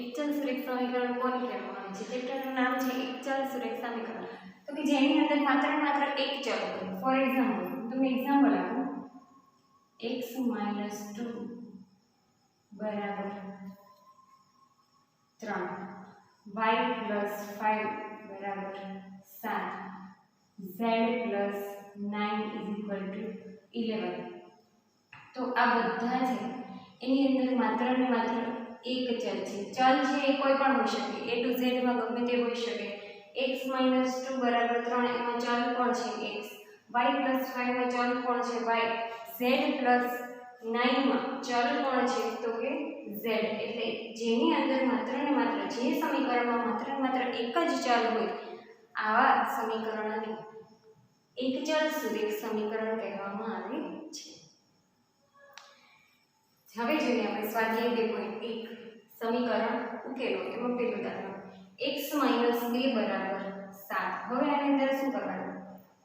એકચલ સુરેખ સમીકરણ કોને કહેવામાં આવે છે? ચેપ્ટરનું નામ છે એકચલ સુરેખ સમીકરણ. તો કે જેની અંદર માત્ર ને માત્ર એક ચલ હોય. ફોર એક્ઝામ્પલ તમે એક્ઝામ્પલ આપો x - 2 બરાબર 3, y + 5 બરાબર 7, z + 9 = 11. તો આ બધા છે એની અંદર માત્ર ને માત્ર એક ચલ છે. ચલ છે એ કોઈ પણ હોઈ શકે, a to z માં ગમે તે હોઈ શકે. x - 2 બરાબર 3 એમાં ચલ કોણ છે? x. y + 5 માં ચલ કોણ છે? y. z + 9 માં ચલ કોણ છે? તો કે z. એટલે જેની અંદર માત્ર ને માત્ર જે સમીકરણમાં માત્ર ને માત્ર એક જ ચલ હોય આવા સમીકરણને એકચલ સુરેખ સમીકરણ કહેવામાં આવે છે. હવે જોઈએ આપણે સ્વાધ્યાય 2.1 સમીકરણ ઉકેલો. એમાં પહેલું દાખલો x - 2 બરાબર 7. હવે આની અંદર શું કરવાનું?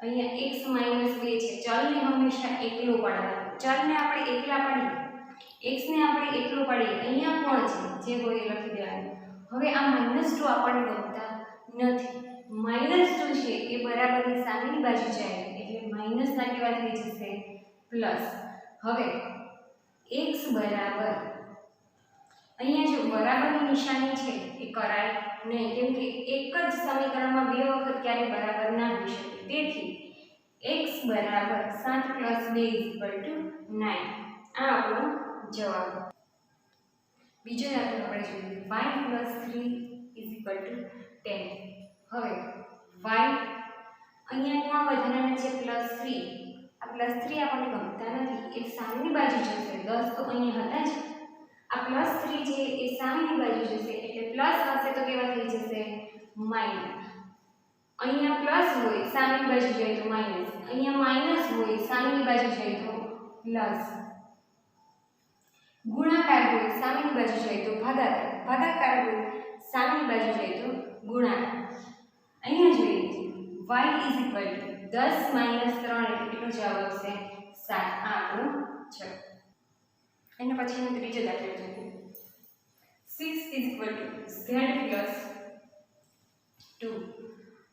અહીંયા x - 2 છે. ચલને હંમેશા એકલો પાડવાનો. ચલને આપણે એકલા પાડીએ, x ને આપણે એકલો પાડીએ. અહીંયા કોણ છે જે હોય એ લખી દેવાનું. હવે આ -2 આપણને ગમતા નથી. -2 છે એ બરાબરની સામેની બાજુ જાય એટલે માઈનસ ના કેવા થઈ જશે? પ્લસ. હવે x બરાબર અહીંયા જો બરાબરની નિશાની છે એ કરાય નહીં, કેમ કે એક જ સમીકરણમાં બે વખત ક્યારેય બરાબર ના હોઈ શકે. તેથી x બરાબર 7 + 2 = 9. આ આપણો જવાબ. બીજો દાખલો આપણે જોઈએ y + 3 = 10. હવે y અહીંયા કોણ વધારાના છે? +3. આ +3 આપણને ગમતા નથી, એ સામેની બાજુ જશે. 10 તો અહીંયા હતા જ. આ +3 છે એ સામેની બાજુ જશે એટલે પ્લસ હશે તો કેવા થઈ જશે? માઈનસ. અહીંયા પ્લસ હોય સામેની બાજુ જાય તો માઈનસ, અહીંયા માઈનસ હોય સામેની બાજુ જાય તો પ્લસ. ગુણાકાર હોય સામેની બાજુ જાય તો ભાગાકાર, ભાગાકાર હોય સામેની બાજુ જાય તો ગુણાકાર. અહીંયા જોઈએ y = 10 - 3 એટલે કેટલો જવાબ આવશે? 7. આ આપણો જવાબ. એના પછીનો ત્રીજો દાખલો જોઈએ 6 = z + 2.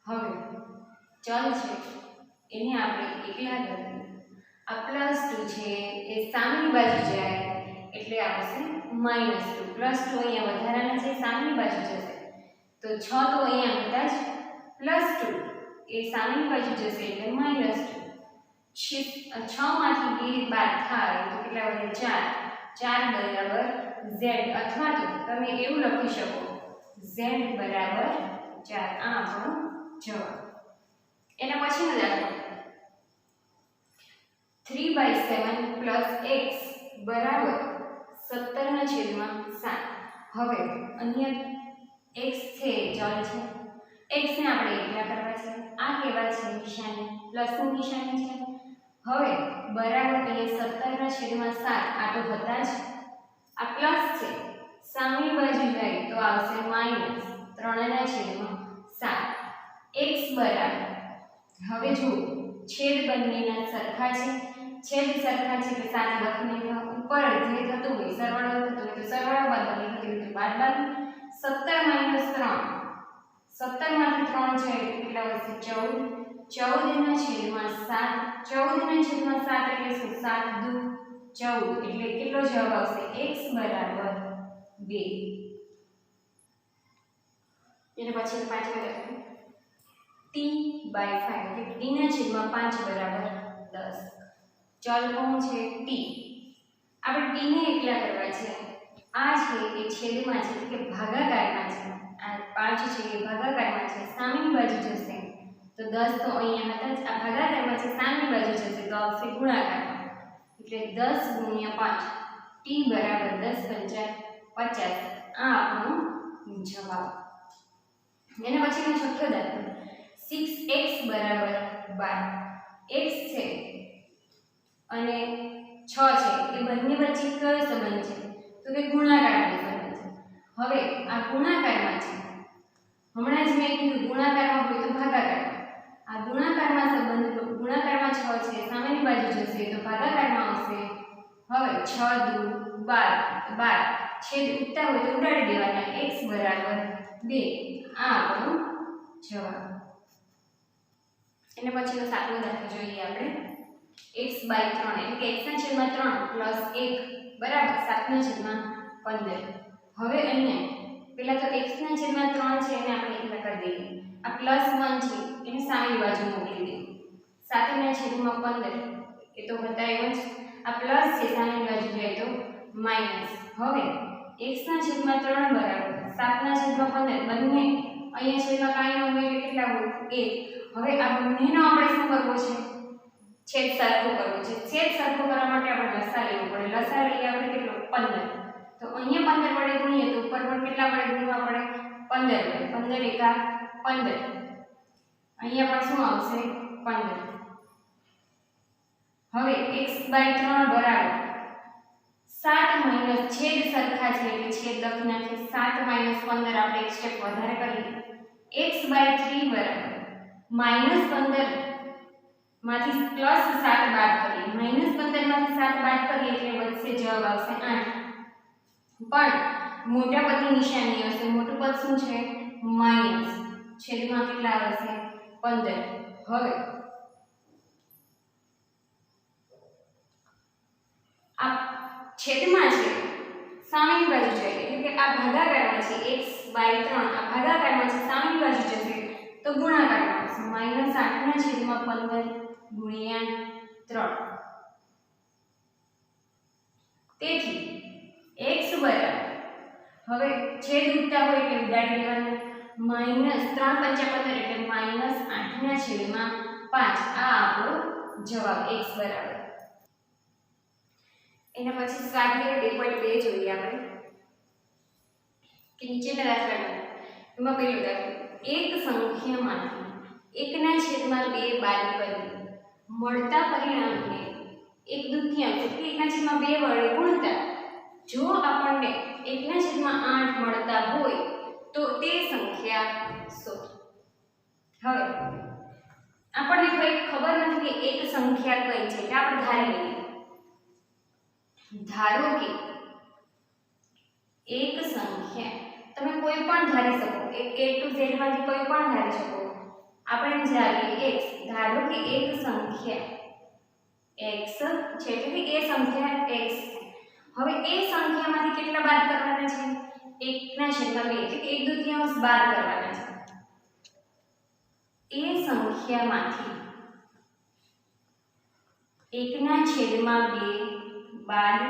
હવે ચલ છે એને આપણે એકલા કરીએ. આ +2 છે એ સામેની બાજુ જાય એટલે આવશે -2. +2 અહીંયા વધારાના છે સામેની બાજુ જશે તો 6 તો અહીંયા હતા જ, +2 એ સામેની બાજુ જશે એટલે -2. 6 માંથી 2 બાદ થાય તો કેટલા વધે? 4. 4 બરાબર z, અથવા તો તમે એવું લખી શકો z બરાબર 4. આ આપણો જવાબ. એના પછીનો દાખલો 3/7 + x બરાબર 17/7. હવે અહીંયા x છે ચલ છે, x ને આપણે એકલા કરવા છે. આ કેવા છે? નિશાની પ્લસની નિશાની છે. હવે બરાબર અહીંયા 17/7. આ તો હતા જ. આ પ્લસ છે સામેની બાજુ જાય તો આવશે માઈનસ 3/7. x બરાબર, હવે જો છેદ બંનેના સરખા છે, છેદ સરખા છે એટલે સાથે લખીને ઉપર જે થતું હોય સરવાળો થતો હોય તો સરવાળો, બાદબાકી થતી હોય તો બાદબાકી. 17 - 3, 17 માંથી 3 જાય એટલે કેટલા વધશે? 14. 14/7 એટલે શું? 7 દુ 14 એટલે કેટલો જવાબ આવશે? x બરાબર 2. એના પછી પાંચમો દાખલો t/5 એટલે t/5 બરાબર 10. ચલ કોણ છે? t. આપણે t ને એકલા કરવા છે. આ છે એ છેદમાં છે એટલે કે ભાગાકારમાં છે. આ 5 છે એ ભાગાકારમાં છે, સામેની બાજુ જશે તો 10 તો અહીંયા હતા જ. આ ભાગાકારમાં છે સામેની બાજુ જશે તો આવશે ગુણાકારમાં એટલે 10 × 5. t બરાબર 10 × 50. આ આપણો જવાબ. એના પછીનો છઠ્ઠો દાખલો 6x બરાબર 12. x છે અને 6 છે એ બંને વચ્ચે કયો સંબંધ છે? તો કે ગુણાકારનો સંબંધ છે. હવે આ ગુણાકારમાં છે, હમણાં જ મેં કીધું ગુણાકારમાં હોય તો ભાગાકારમાં. આ ગુણાકારમાં સંબંધ, ગુણાકારમાં 6 છે સામેની બાજુ જશે તો ભાગાકારમાં આવશે. હવે 6 દુ 12, 12 છેદ ઉડતા હોય તો ઉડાડી દેવાના. x બરાબર 2 આ આપણો જવાબ. એને પછીનો સાતમો દાખલો જોઈએ આપણે. x/3 એટલે કે x/3 + 1 બરાબર 7/15. હવે અહીંયા પેલા તો x/3 છે એને આપણે એકલા કરી દઈએ. આ +1 છે એને સામેની બાજુ મોકલી દઈએ. 7/15 એ તો હતા એમ જ. આ પ્લસ છે સામેની બાજુ જાય તો માઈનસ. હવે x/3 બરાબર 7/15 બંને અહીંયા છેદમાં કાંઈ ન હોય એટલે કેટલા હોય 1. હવે આ બંનેનો આપણે શું કરવો છે? છેદ સરખો કરવો છે. છેદ સરખો કરવા માટે આપણે લસા લેવો પડે. લસા લઈએ આપણે કેટલો 15. તો અહીંયા 15 વડે ગુણીએ તો ઉપર પણ કેટલા વડે ગુણવા પડે? 15 વડે. 15 એકા 15. અહીંયા પણ શું આવશે 15. હવે x/3 બરાબર 7 માઈનસ છેદ સરખા છે એટલે છેદ લખી નાખીએ. 7 માઈનસ 15 આપણે એક સ્ટેપ વધારે કરીએ. x/3 બરાબર -15 માંથી +7 બાદ કરીએ. -15 માંથી 7 બાદ કરીએ એટલે વધશે જવાબ આવશે 8. પણ મોટા પદની નિશાની હશે. મોટું પદ શું છે? માઈનસ. છેદમાં કેટલા આવશે 15. હવે આ છેદમાં છે સામેની બાજુ જાય એટલે કે આ ભાગાકારમાં છે x/3 આ ભાગાકારમાં છે સામેની બાજુ જશે તો ગુણાકારમાં આવશે. -8/15 ગુણ્યા 3. તેથી x બરાબર હવે છેદ ઉડતા હોય એટલે ઉડાડી લેવાનું. -3×5 એટલે -8/5 આ આપણો જવાબ x બરાબર. એના પછી સ્વાધ્યાય 2.2 જોઈએ આપણે કે નીચેના દાખલામાં એમાં પહેલો દાખલો. એક સંખ્યામાંથી 1/2 બાદ કરી મળતા પરિણામને 1/2 એટલે 1/2 વડે ગુણતા જો આપણને 1/8 મળતા હોય તો તે સંખ્યા શોધો. હવે આપણને કોઈ ખબર નથી કે એક સંખ્યા કઈ છે એટલે આપણે ધારી લઈએ. ધારો કે એક સંખ્યા તમે કોઈ પણ ધારી શકો. એક a to z માંથી કોઈ પણ ધારી શકો. આપણે ધારીએ x. ધારો કે એક સંખ્યા x છે એટલે કે એ સંખ્યા x. હવે એ સંખ્યામાંથી કેટલા બાદ કરવાના છે? 1/2 એટલે કે 1/2 બાદ કરવાના છે. એ સંખ્યામાંથી 1/2 બાદ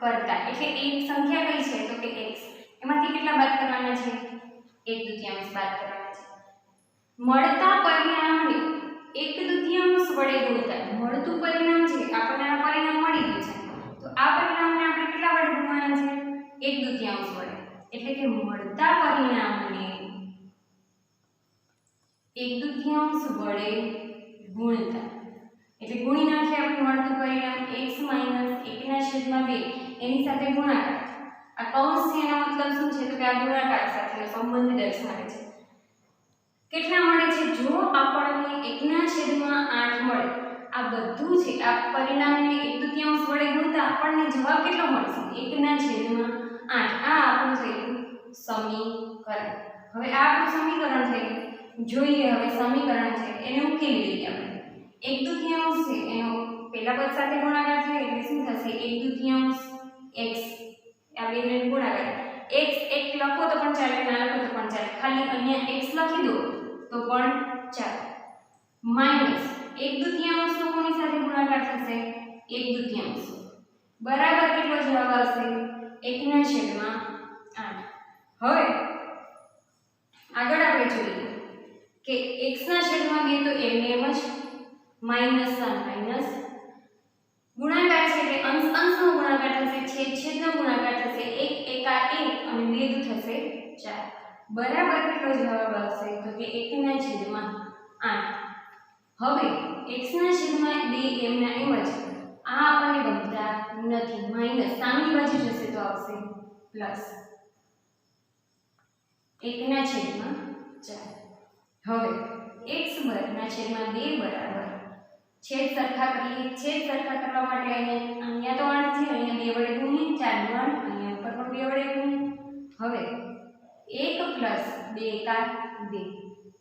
કરતા એટલે એક સંખ્યા કઈ છે તો કે x. એમાંથી કેટલા બાદ કરવાના છે? 1/2 બાદ કરવાના છે. મળતા પરિણામને 1/2 વડે ગુણતા મળતું પરિણામ છે આપણને આ પરિણામ મળી ગયું છે તો આ પરિણામને આપણે કેટલા વડે ગુણવાના છે? 1/2 વડે. એટલે કે મળતા પરિણામને 1/2 વડે ગુણતા એટલે ગુણી નાખીએ આપણે મળતું પરિણામ x - 1/2 એની સાથે ગુણાકાર. આ કૌંસ છે એનો મતલબ શું છે તો કે આ ગુણાકાર સાથેનો સંબંધ દર્શાવે છે. કેટલા મળે છે? જો આપણને 1/8 મળે આ બધું છે આ પરિણામને 1/2 વડે ગુણતા આપણને જવાબ કેટલો મળશે? 1/8. આ આપણું થયું સમીકરણ. હવે આ આપણું સમીકરણ થયું. જોઈએ હવે સમીકરણ છે એને ઉકેલી લઈએ આપણે. 1/2 છે એનો પહેલા પદ સાથે ગુણાકાર થાય એટલે શું થશે? 1/2 x. આ બેને ગુણાકાર x એક લખો તો પણ ચાલે ના લખો તો પણ ચાલે. ખાલી અહીંયા x લખી દો તો પણ ચાલે. માઈનસ 1/2 નો કોની સાથે ગુણાકાર થશે? 1/2 બરાબર કેટલો જવાબ આવશે? 1/8. હવે આગળ આપણે જોઈએ કે x/2 તો એમને એમ જ -1 ગુણાકાર છે એટલે અંશ અંશનો ગુણાકાર થશે. છેદ છેદનો ગુણાકાર થશે. 1 એકા 1 અને 2 થશે 4. બરાબર કેટલો જવાબ આવશે તો કે 1/8. હવે x/2 એમના એમ જ આ આપણને ગમતા નથી. માઈનસ સામેની બાજુ જશે તો આવશે પ્લસ 1/4. હવે x/2 બરાબર છેદ સરખા કરીએ. છેદ સરખા કરવા માટે અહીંયા તો 8 છે અહીંયા 2 વડે ગુણીએ. 4 નું 8 અહીંયા ઉપર પણ 2 વડે ગુણીએ. હવે 1 પ્લસ 2 એકા 2,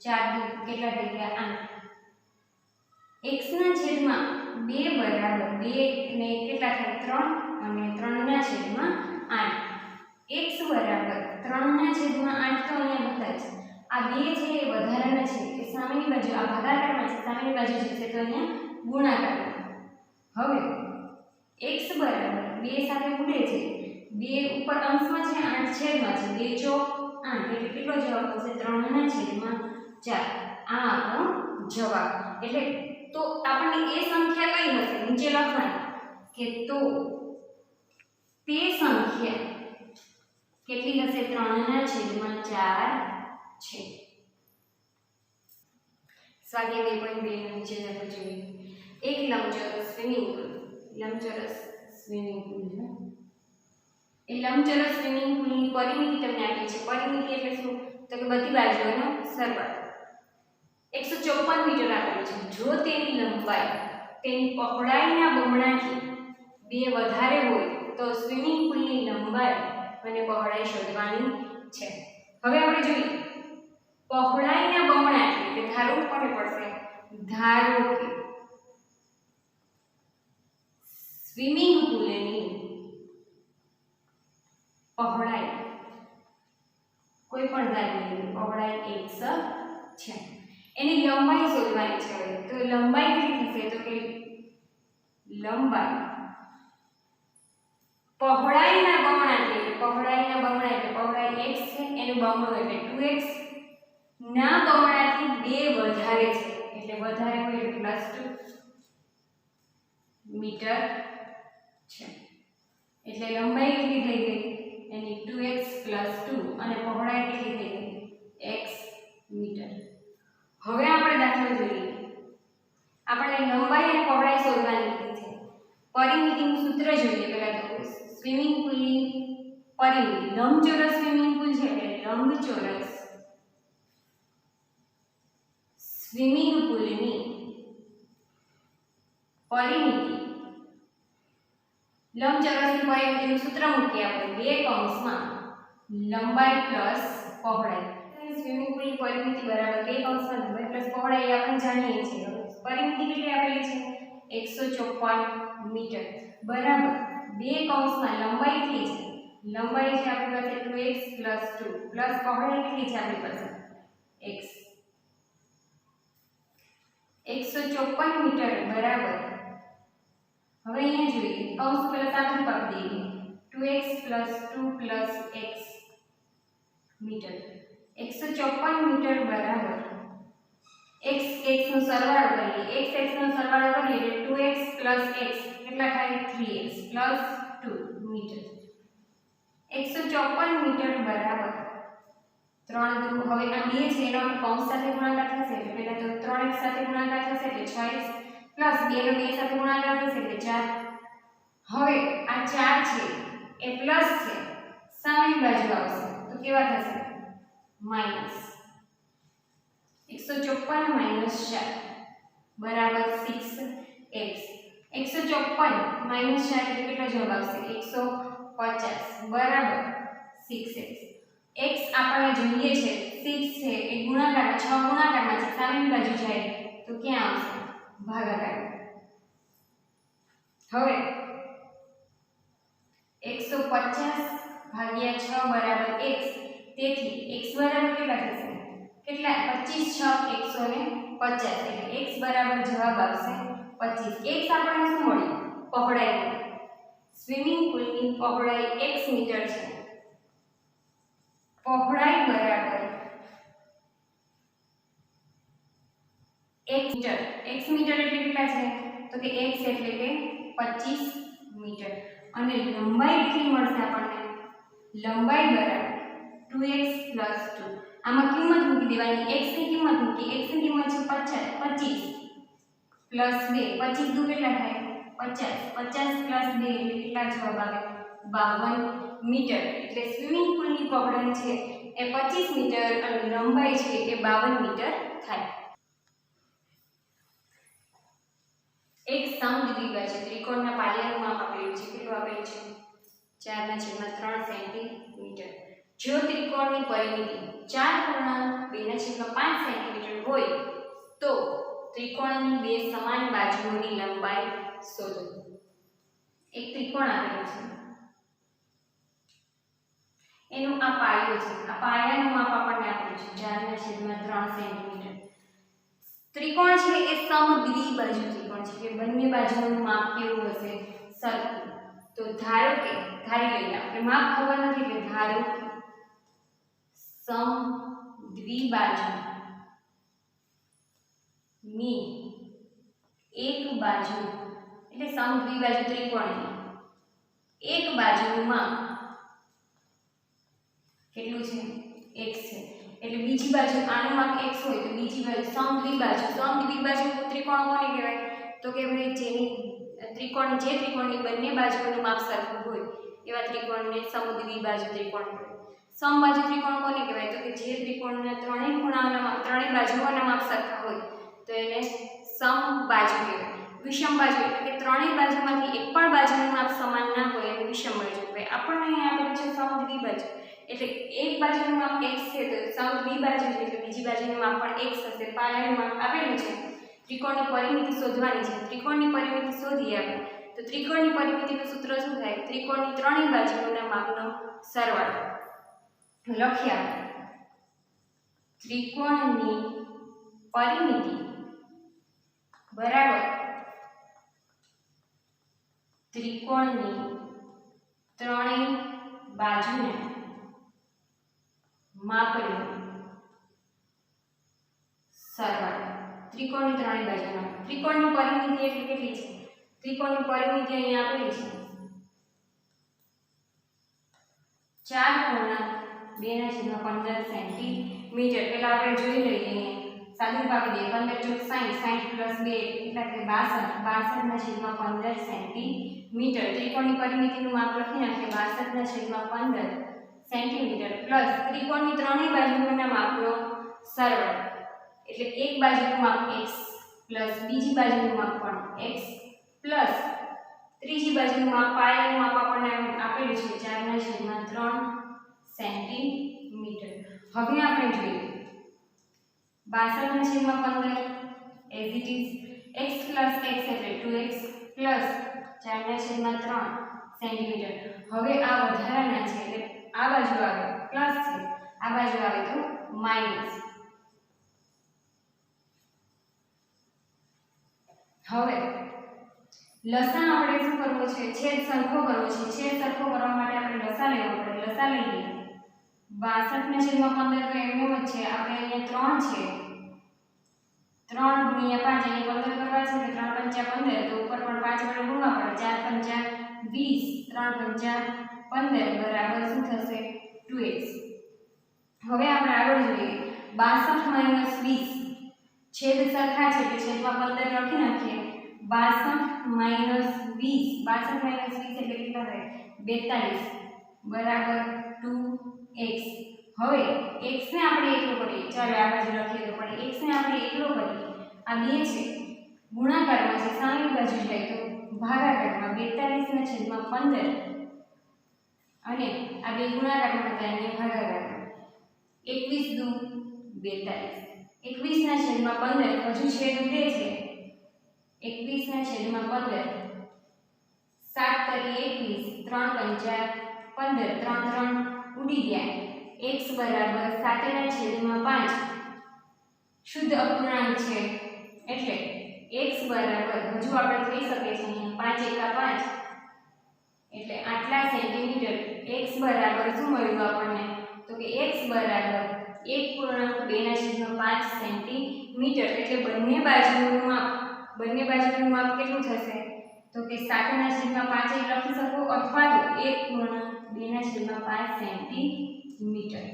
4 દુ કેટલા થઈ ગયા 8. x ના છેદમાં 2 બરાબર 2 ને કેટલા થાય 3 અને 3 ના છેદમાં 8. x બરાબર 3 ના છેદમાં 8 તો અહીંયા બતાવે છે. આ 2 છે એ વધારાના છે એ સામેની બાજુ આ ભાગાકારમાં છે, સામેની બાજુ જશે તો અહીંયા ગુણાકારમાં. હવે x બરાબર 2 સાથે ઉડે છે, 2 ઉપર અંશમાં છે 8 છેદમાં છે, 2 ચોક 8 એટલે કેટલો જવાબ આવશે 3 ના છેદમાં 4. આ આપણો જવાબ. એટલે તો આપણને એ સંખ્યા કઈ હશે નીચે લખવાની કે તો તે સંખ્યા કેટલી હશે 3 ના છેદમાં 4 છે. સ્વાધ્યાય 2.2 નીચે આપણે જોઈએ. એક લંબચોરસ સ્વિમિંગ પુલ, લંબચોરસ સ્વિમિંગ પુલ છે. એ લંબચોરસ સ્વિમિંગ પુલની પરિમિતિ તમને આપી છે. પરિમિતિ એટલે શું? તો કે બધી બાજુઓનો સરવાળો. 154 મીટર આપેલું છે. જો તેની લંબાઈ તેની પહોળાઈના બમણાથી 2 વધારે હોય તો સ્વિમિંગ પુલની લંબાઈ અને પહોળાઈ શોધવાની છે. હવે આપણે જોઈએ પહોળાઈના બમણાથી એટલે ધારવું કોને પડશે? ધારો કે સ્વિમિંગ પુલની પહોળાઈ કોઈ પણ ધારની પહોળાઈ x છે, એની લંબાઈ શોધવાની છે. તો લંબાઈ કેટલી થશે? તો કે લંબાઈ પહોળાઈના બમણાથી એટલે પહોળાઈના બમણા એટલે પહોળાઈ x છે એનું બમણું એટલે 2x ના બમણાથી 2 વધારે છે એટલે વધારે હોય એટલે +2 મીટર છે. એટલે લંબાઈ કેટલી થઈ ગઈ એની 2x + 2 અને પહોળાઈ કેટલી થઈ ગઈ x મીટર. હવે આપણે દાખલો જોઈએ. આપણે લંબાઈ અને પહોળાઈ શોધવાની છે. પરિમિતિનું સૂત્ર જોઈએ. પહેલા તો સ્વિમિંગ પુલની પરિમિતિ, લંબચોરસ સ્વિમિંગ પુલ છે એટલે લંબચોરસ સ્વિમિંગ પુલની પરિમિતિ, લંબચોરસની પરિમિતિનું સૂત્ર મૂકીએ આપણે 2 કૌંસમાં લંબાઈ પ્લસ પહોળાઈ. સ્વિમિંગ પુલની પરિમિતિ બરાબર 2 કૌંસમાં લંબાઈ પ્લસ પહોળાઈ આપણે જાણીએ છીએ. પરિમિતિ કેટલી આપેલી છે? 154 મીટર બરાબર 2 કૌંસમાં લંબાઈ કેટલી છે? લંબાઈ છે આપણી પાસે 2x + 2 પ્લસ પહોળાઈ કેટલી છે આપણી પાસે x. 154 મીટર બરાબર. હવે અહીંયા જોઈએ કૌંસ પહેલા સાદું કાપી દઈએ. 2x + 2 + x metre. 154 મીટર બરાબર x નો સરવાળો કરીએ. x નો સરવાળો કરીએ એટલે 2x + x કેટલા થાય 3x + 2 મીટર. 154 મીટર બરાબર 3 દુ હવે આ 2 છે એનો કૌંસ સાથે ગુણાકાર થશે એટલે પહેલા તો 3x સાથે ગુણાકાર થશે એટલે 6x પ્લસ 2 નો 2 સાથે ગુણાકાર થશે એટલે 4. હવે આ 4 છે એ પ્લસ છે સામેની બાજુ આવશે તો કેવા થશે માઈનસ. 154 માઈનસ 4 બરાબર 6x. 154 માઈનસ 4 એટલે કેટલો જવાબ આવશે 150 બરાબર 6x. x આપણને જોઈએ છે 6 છે એ ગુણાકારમાં 6 ગુણાકારમાં છે સામેની બાજુ જાય તો ક્યાં આવશે ભાગાકાર. હવે 150 ભાગ્યા 6 બરાબર x. તેથી x બરાબર કેટલા થશે? કેટલા 25 6 150 એટલે x બરાબર જવાબ આવશે 25. x આપણને શું મળ્યું? પહોળાઈ મળી. સ્વિમિંગ પુલની પહોળાઈ x મીટર છે. પહોળાઈ બરાબર x મીટર. x મીટર એટલે કેટલા છે? તો કે x એટલે કે 25 મીટર. અને લંબાઈ કેટલી મળશે આપણને? લંબાઈ બરાબર 2x + 2. આમાં કિંમત મૂકી દેવાની. x ની કિંમત મૂકી. x ની કિંમત છે 25 + 2. 25 દુ કેટલા થાય 50. 50 + 2 એટલે કેટલા જવાબ આવે 52 મીટર. એટલે સ્વિમિંગ પુલની પહોળાઈ છે એ 25 મીટર અને લંબાઈ છે એ 52 મીટર થાય. એક સમદ્વિબાહુ છે. ત્રિકોણના પાયાનું માપ આપેલું છે. કેટલું આપેલું છે? 4/3 સેન્ટીમીટર. જો ત્રિકોણની પરિમિતિ 4.2/5 સેન્ટીમીટર હોય તો ત્રિકોણની બે સમાન બાજુઓની લંબાઈ શોધો. એક ત્રિકોણ આપેલું છે, એનું આ પાયો છે, આ પાયાનું માપ આપણને આપેલું છે 4/3 સેન્ટીમીટર. ત્રિકોણ છે એ સમદ્વિબાજુ ત્રિકોણ છે, કે બંને બાજુનું માપ કેવું હશે? સરખું. તો ધારો કે ધારી લઈએ, આપણે માપ ખબર નથી એટલે ધારો કે સમદ્વિબાજુ ની એક બાજુ એટલે સમદ્વિબાજુ ત્રિકોણની એક બાજુનું માપ કેટલું છે? x છે. એટલે બીજી બાજુ આનું માપ x હોય તો બીજી બાજુ સમદ્વિબાજુ ત્રિકોણ કોને કહેવાય? તો કે ભાઈ જેની ત્રિકોણની બંને બાજુનું માપ સરખું હોય એવા ત્રિકોણને સમદ્વિબાજુ ત્રિકોણ કહેવાય. સમબાજુ ત્રિકોણ કોને કહેવાય? તો કે જે ત્રિકોણના ત્રણેય ખૂણાઓના માપ ત્રણેય બાજુઓના માપ સરખા હોય તો એને સમબાજુ કહેવાય. વિષમ બાજુ એટલે કે ત્રણેય બાજુમાંથી એક પણ બાજુનું માપ સમાન ના હોય એને વિષમ બાજુ કહેવાય. આપણને અહીં આપેલું છે સમદ્વિબાજુ એટલે એક બાજુનું માપ x છે તો સમદ્વિબાજુ છે એટલે બીજી બાજુનું માપ પણ x હશે. પાયાનું માપ આપેલું છે, ત્રિકોણની પરિમિતિ શોધવાની છે. ત્રિકોણની પરિમિતિ શોધીએ આપણે તો ત્રિકોણની પરિમિતિનું સૂત્ર શું થાય? ત્રિકોણની ત્રણેય બાજુઓના માપનો સરવાળો. લખ્યા ત્રિકોણની પરિમિતિ બરાબર ત્રિકોણની ત્રણેય બાજુના માપનો સરવાળો. ત્રિકોણની ત્રણેય બાજુના ત્રિકોણની પરિમિતિ એટલે કેટલી છે? ત્રિકોણની પરિમિતિ અહીં આપેલી છે 4.2/15 સેન્ટીમીટર. પેલા આપણે જોઈ લઈએ, સાદું પાડી દઈએ. 15 × 60, 60 + 2 એટલે કે 62, 62/15 સેન્ટીમીટર. ત્રિકોણની પરિમિતિનું માપ લખી નાખીએ 62/15 સેન્ટીમીટર પ્લસ ત્રિકોણની ત્રણેય બાજુઓના માપનો સરવાળો એટલે એક બાજુનું માપ x પ્લસ બીજી બાજુનું માપ પણ x પ્લસ ત્રીજી બાજુનું માપ પાયાનું માપ આપણને આપેલું છે 4/3 સેન્ટીમીટર. હવે આપણે જોઈએ 62/15 as it is x plus x એટલે 2x plus 4/3 સેન્ટીમીટર. હવે આ વધારાના છે એટલે આ બાજુ આવે પ્લસ છે, આ બાજુ આવે તો માઈનસ. હવે લસાઅ આપણે શું કરવો છે? છેદ સરખો કરવો છે. છેદ સરખો કરવા માટે આપણે લસાઅ લેવો પડે. લસાઅ લઈ લઈએ. 62/15 તો એમનો જ છે, આપણે અહીંયા 3 છે, 3 × 5 અહીં 15 કરવા છે તો 3 × 5 = 15 તો ઉપર પણ 5 વડે ગુણવા પડે. 4 × 5 = 20, 3 × 5 = 15 બરાબર શું થશે? 2x. હવે આપણે આગળ જોઈએ 62 - 20 છેદ સરખા છે એટલે છેદમાં 15 લખી નાખીએ. 62 - 20 એટલે કેટલા થાય? 42 બરાબર 2x. હવે x ને આપણે એકલો કરીએ. ચાલો આ બાજુ લખીએ તો પણ x ને આપણે એકલો કરીએ. આ 2 છે ગુણાકારમાં છે, સામે બાજુ જાય તો ભાગાકારમાં 42/15 અને આ બે ગુણાકારમાં હતા અને ભાગાકારમાં 21 × 2 = 42. 21/15 હજુ છેદ ઉડે છે. 21/15 7 × 21 3 × 5 = 15 3 3 ઉડી ગયા. x બરાબર 7/5 શુદ્ધ અપૂર્ણાંક છે એટલે x બરાબર હજુ આપણે કહી શકીએ છીએ 5 × 5 એટલે આટલા સેન્ટીમીટર. x બરાબર શું મળ્યું આપણને? તો કે x બરાબર 1.2/5 સેન્ટીમીટર. એટલે બંને બાજુનું માપ કેટલું થશે? તો કે 7/5 લખી શકો અથવા તો 1.2/5 સેન્ટીમીટર.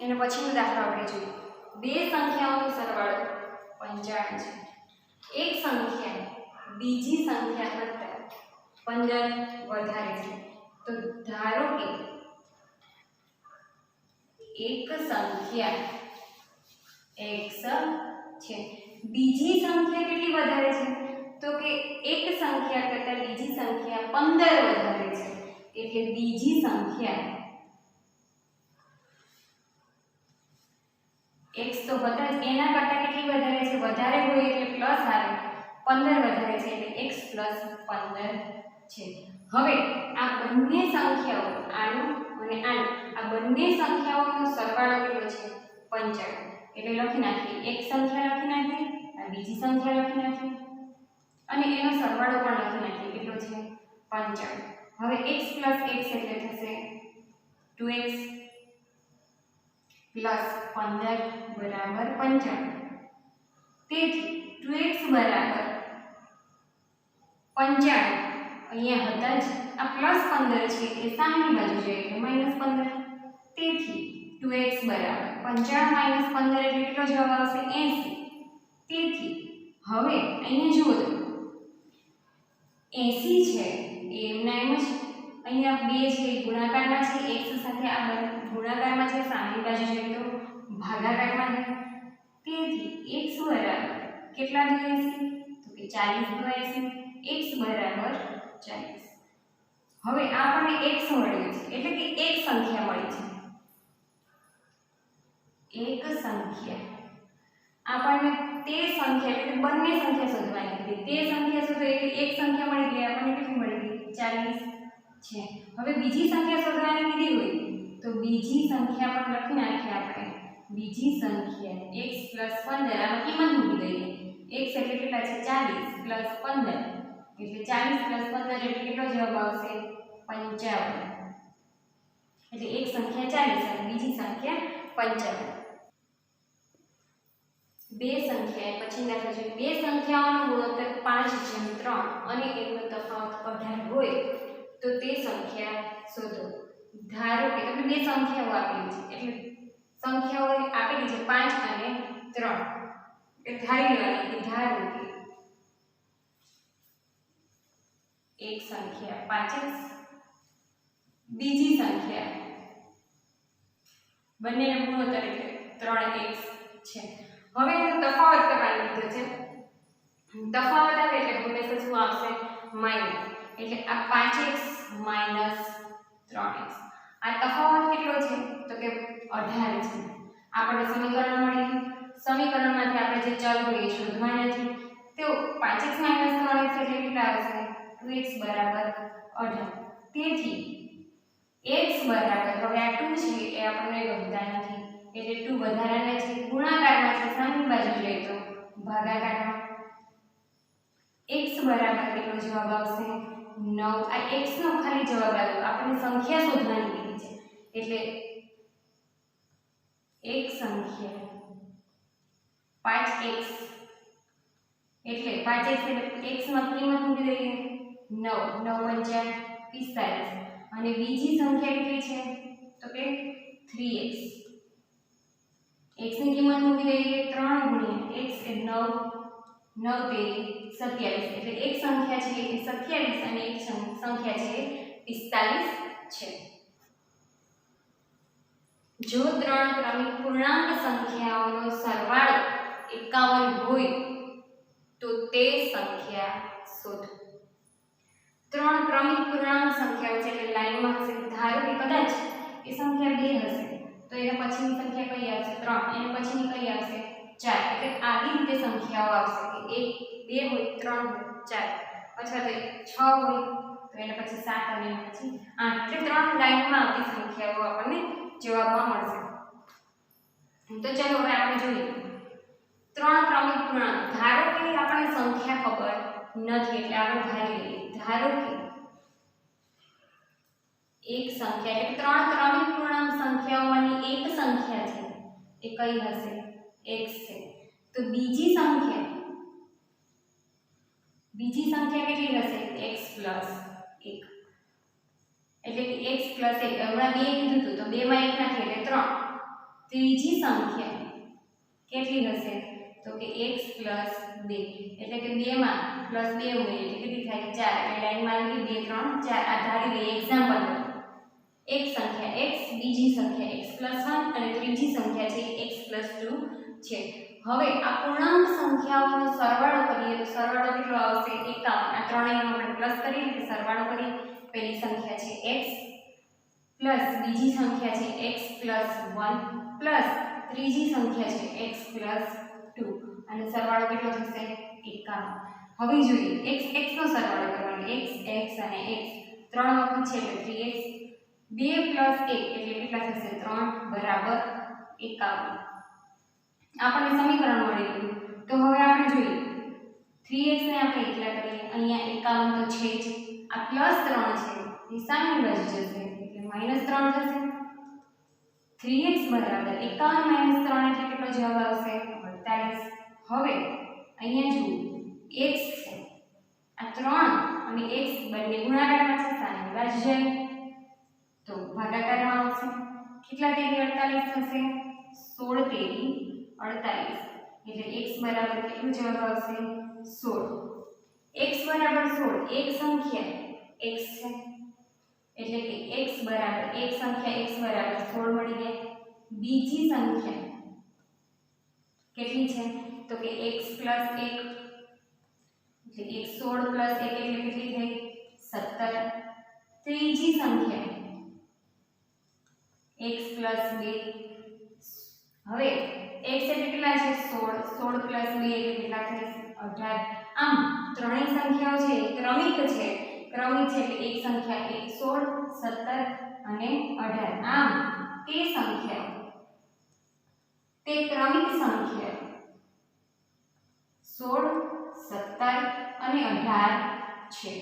એનો પછીનો દાખલો આપણે જોઈએ. બે સંખ્યાઓનો સરવાળો 55 છે. એક સંખ્યા બીજી સંખ્યા કરતાં 15 વધારે છે. તો ધારો કે એક સંખ્યા x છે, બીજી સંખ્યા કેટલી વધારે છે? તો કે એક સંખ્યા કરતાં બીજી સંખ્યા 15 વધારે છે. એટલે બીજી સંખ્યા x તો હતા જ, એના કરતાં કેટલી વધારે છે, વધારે હોય એટલે પ્લસ આવે, 15 વધારે છે એટલે x પ્લસ 15 છે. હવે આ બંને સંખ્યાઓ, આનું અને આનું, આ બંને સંખ્યાઓનો સરવાળો કેટલો છે, 95. એટલે લખી નાખીએ, એક સંખ્યા લખી નાખીએ, આ બીજી સંખ્યા લખી નાખીએ અને એનો સરવાળો પણ લખી નાખીએ, કેટલો છે, 95. હવે x પ્લસ x એટલે થશે 2x પ્લસ 15 બરાબર 95. તેથી 2x બરાબર 95, અહીંયા હતા જ, આ પ્લસ 15 છે એ સામેની બાજુ જાય એટલે માઈનસ 15. તેથી 2x બરાબર 95 માઈનસ 15 એટલે કેટલો જવાબ આવશે, 80. તેથી હવે અહીંયા જુઓ તો 80 છે એ એમના એમ જ, અહીંયા 2 છે એ ગુણાકારમાં છે, x સાથે આ ગુણાકારમાં છે, સામેની બાજુ જાય તો ભાગાકારમાં છે. તેથી x બરાબર કેટલા દુ 80, તો કે 40 દુ 80, x બરાબર 40. હવે આપણને x મળ્યું છે એટલે કે એક સંખ્યા મળી છે, એક સંખ્યા. આપણને તે સંખ્યા એટલે બંને સંખ્યા શોધવાની હતી, તે સંખ્યા શોધો એટલે એક સંખ્યા મળી ગઈ, આપણને કેટલી મળી ગઈ, 40 છે. હવે બીજી સંખ્યા શોધવાની કીધી હોય તો બીજી સંખ્યા પણ લખી નાખીએ આપણે, બીજી સંખ્યા x પ્લસ 15, આમાં કિંમત મૂકી દઈએ, x એટલે કેટલા છે, 40 પ્લસ 15 એટલે 40 પ્લસ 15 એટલે કેટલો જવાબ આવશે, 55. એટલે એક સંખ્યા 40 અને બીજી સંખ્યા 55. બે સંખ્યા પછી દાખલા જોઈએ, બે સંખ્યાઓનો ગુણોત્તર 5:3 અને એનો તફાવત 18 હોય તો તે સંખ્યા શોધો. ધારો કે તમને બે સંખ્યાઓ આપેલી છે, એટલે સંખ્યાઓ આપેલી છે 5 અને 3, એ ધારી લેવાની કે ધારો કે એક સંખ્યા 5x, બીજી સંખ્યા બંનેનો ગુણોત્તર એટલે 3x છે. હવે એનો તફાવત કરવાનો કીધો છે, તફાવત આવે એટલે હંમેશા શું આવશે, માઈનસ. એટલે આ 5x માઈનસ 3x, આ તફાવત કેટલો છે તો કે 18 છે. આપણે સમીકરણ મળી ગયું, સમીકરણમાંથી આપણે જે ચલ હોય એ શોધવાના છે. તો 5x માઈનસ 3x એટલે કેટલા આવશે, 2x બરાબર 18. તેથી x બરાબર, હવે આ 2 છે એ આપણને ગમતા નથી એટલે 2 વધારાના છે, ગુણાકારમાં છે, સામેની બાજુ જોઈએ તો ભાગાકારમાં. x બરાબર કેટલો જવાબ આવશે, 9. આ x નો ખાલી જવાબ આવ્યો, આપણે સંખ્યા શોધવાની કીધી છે એટલે એક સંખ્યા 5x એટલે 5x એટલે x માં કિંમત મૂકી દઈએ 9, 9 × 5 = 45. અને બીજી સંખ્યા કેટલી છે તો કે 3x, x ની કિંમત મૂકી દઈએ 3 × x એ 9, 9 તેરી 27 એટલે એક સંખ્યા છે એ 27 અને એક સંખ્યા છે એ 45 છે. જો ત્રણ ક્રમિક પૂર્ણાંક સંખ્યાઓનો સરવાળો 51 હોય તો તે સંખ્યા શોધો. ત્રણ ક્રમિક પૂર્ણાંક સંખ્યાઓ છે એટલે લાઈનમાં હશે, ધારો કે કદાચ એ સંખ્યા 2 હશે તો એના પછીની સંખ્યા કઈ આવશે, 3, એના પછીની કઈ આવશે, 4. એટલે આવી રીતે સંખ્યાઓ આવશે કે 1, 2 હોય, 3 હોય, 4, અથવા તો 6 હોય તો એના પછી 7 અને એના પછી 8. એટલે ત્રણ લાઈનમાં આવતી સંખ્યાઓ આપણને જવાબમાં મળશે. તો ચલો હવે આપણે જોઈએ ત્રણ ક્રમિક પૂર્ણાંક. ધારો કે આપણને સંખ્યા ખબર નથી એટલે આપણે ધારી લઈએ, ધારો કે એક સંખ્યા એટલે ત્રણ ક્રમિક પૂર્ણાંક સંખ્યાઓમાંની એક સંખ્યા છે એ કઈ હશે, x છે. તો બીજી સંખ્યા કેટલી હશે, x + 1. એટલે કે x + 1 હમણાં 2 કીધું હતું તો 2 માં 1 નાખીએ એટલે 3. ત્રીજી સંખ્યા કેટલી હશે તો કે x + 2 એટલે કે 2 માં +2 ઉમેરીએ એટલે કેટલી થાય 4. એટલે લાઈનમાં આવી 2, 3, 4. આ ધારી લઈએ એક્ઝામ્પલ. એક સંખ્યા x, બીજી સંખ્યા x + 1 અને ત્રીજી સંખ્યા છે x + 2 છે. હવે આ પૂર્ણાંક સંખ્યાઓનો સરવાળો કરીએ તો સરવાળો કેટલો આવશે, 51. આ ત્રણેયનો આપણે પ્લસ કરીએ એટલે સરવાળો કરીએ. પહેલી સંખ્યા છે x પ્લસ બીજી સંખ્યા છે x + 1 પ્લસ ત્રીજી સંખ્યા છે x પ્લસ 2 અને સરવાળો કેટલો થશે 51. હવે જોઈએ x x નો સરવાળો કરવાનો x x અને x 3 વખત છે એટલે 3x 2 પ્લસ 1 એટલે કેટલા થશે 3 બરાબર 51. આપણને સમીકરણ મળી ગયું. તો હવે આપણે જોઈએ 3x ને આપણે એકલા કરીએ અહીંયા 51 તો છે જ આ પ્લસ 3 છે એ સામેની બાજુ જશે એટલે -3 થશે 3x બરાબર 51 - 3 એટલે કેટલો જવાબ આવશે 48. હવે અહીંયા જુઓ x છે આ 3 અને x બંને ગુણાકારમાં છે સામેની બાજુ જાય તો ભાગાકારમાં આવશે કેટલા તેરી 48 થશે 16 તેરી 48 એટલે x બરાબર કેટલું જવાબ આવશે 16. x બરાબર 16 એક સંખ્યા x છે એટલે કે x બરાબર એક સંખ્યા x બરાબર 16 મળી ગઈ. બીજી સંખ્યા કેટલી છે તો કે x પ્લસ 1 એટલે કે 16 પ્લસ 1 એટલે કેટલી થઈ 17. ત્રીજી સંખ્યા x પ્લસ 2 હવે x એટલે કેટલા છે 16 16 પ્લસ 2 એટલે કેટલા થશે 18. આમ ત્રણેય સંખ્યાઓ છે ક્રમિક છે એટલે એક સંખ્યા 1 16 17 અને 18. આમ તે સંખ્યા તે ક્રમિક સંખ્યા 16 17 અને 18 છે.